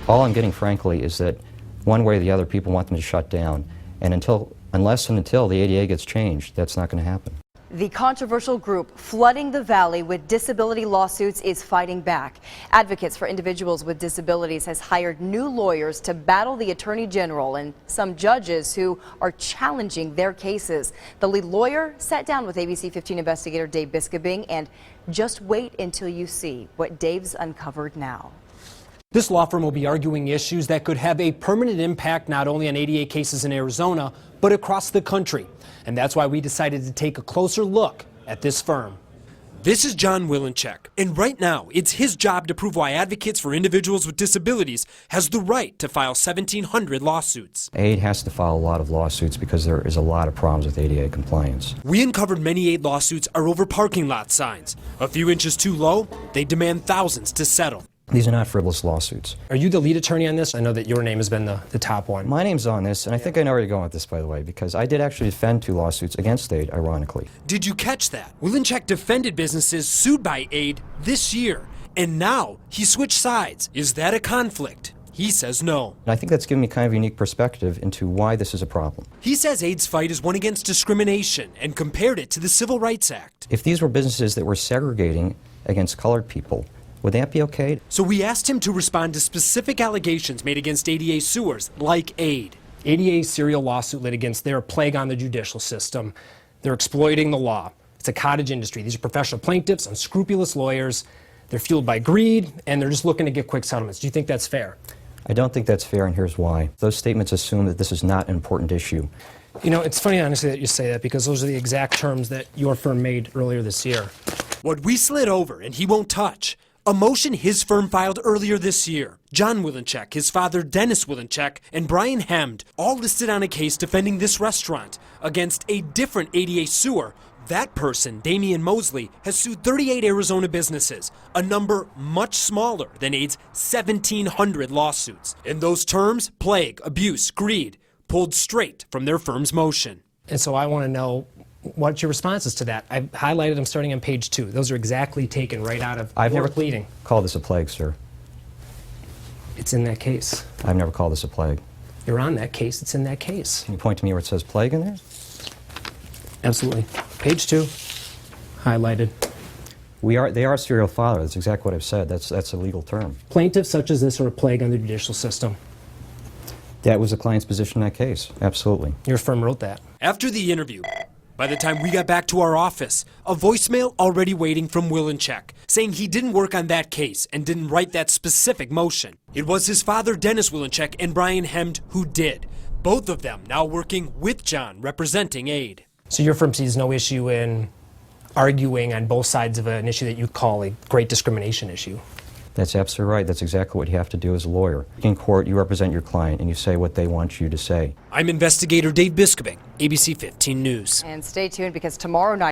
All I'm getting, frankly, is that one way or the other, people want them to shut down. And unless and until the ADA gets changed, that's not going to happen. The controversial group flooding the valley with disability lawsuits is fighting back. Advocates for individuals with disabilities has hired new lawyers to battle the Attorney General and some judges who are challenging their cases. The lead lawyer sat down with ABC 15 investigator Dave Biscobing, and just wait until you see what Dave's uncovered now. This law firm will be arguing issues that could have a permanent impact not only on ADA cases in Arizona, but across the country. And that's why we decided to take a closer look at this firm. This is John Wilenchek, and right now it's his job to prove why advocates for individuals with disabilities has the right to file 1,700 lawsuits. AID has to file a lot of lawsuits because there is a lot of problems with ADA compliance. We uncovered many AID lawsuits are over parking lot signs. A few inches too low, they demand thousands to settle. These are not frivolous lawsuits. Are you the lead attorney on this? I know that your name has been the top one. My name's on this, and I think I know where you're going with this, by the way, because I did actually defend 2 lawsuits against AID, ironically. Did you catch that? Wilenchek defended businesses sued by AID this year, and now he switched sides. Is that a conflict? He says no. And I think that's given me kind of a unique perspective into why this is a problem. He says AID's fight is one against discrimination and compared it to the Civil Rights Act. If these were businesses that were segregating against colored people, would that be okay? So we asked him to respond to specific allegations made against ADA suers like AID. ADA serial lawsuit litigants, they're a plague on the judicial system. They're exploiting the law. It's a cottage industry. These are professional plaintiffs, unscrupulous lawyers. They're fueled by greed, and they're just looking to get quick settlements. Do you think that's fair? I don't think that's fair, and here's why. Those statements assume that this is not an important issue. You know, it's funny, honestly, that you say that, because those are the exact terms that your firm made earlier this year. What we slid over and he won't touch. A motion his firm filed earlier this year. John Wilenchek, his father Dennis Wilenchek, and Brian Hemd all listed on a case defending this restaurant against a different ADA suer. That person, Damian Mosley, has sued 38 Arizona businesses, a number much smaller than AID's 1,700 lawsuits. In those terms, plague, abuse, greed, pulled straight from their firm's motion. And so I want to know what's your responses to that. I've highlighted them starting on page 2. Those are exactly taken right out of your pleading. Called this a plague, sir. It's in that case. I've never called this a plague. You're on that case. It's in that case. Can you point to me where it says plague in there? Absolutely. Page 2, highlighted. They are serial filer. That's exactly what I've said. That's a legal term. Plaintiffs such as this are a plague on the judicial system. That was the client's position in that case. Absolutely. Your firm wrote that. After the interview, by the time we got back to our office, a voicemail already waiting from Wilenchek, saying he didn't work on that case and didn't write that specific motion. It was his father, Dennis Wilenchek, and Brian Hemd who did. Both of them now working with John, representing AID. So your firm sees no issue in arguing on both sides of an issue that you call a great discrimination issue? That's absolutely right. That's exactly what you have to do as a lawyer. In court, you represent your client and you say what they want you to say. I'm investigator Dave Biscobing, ABC 15 News. And stay tuned, because tomorrow night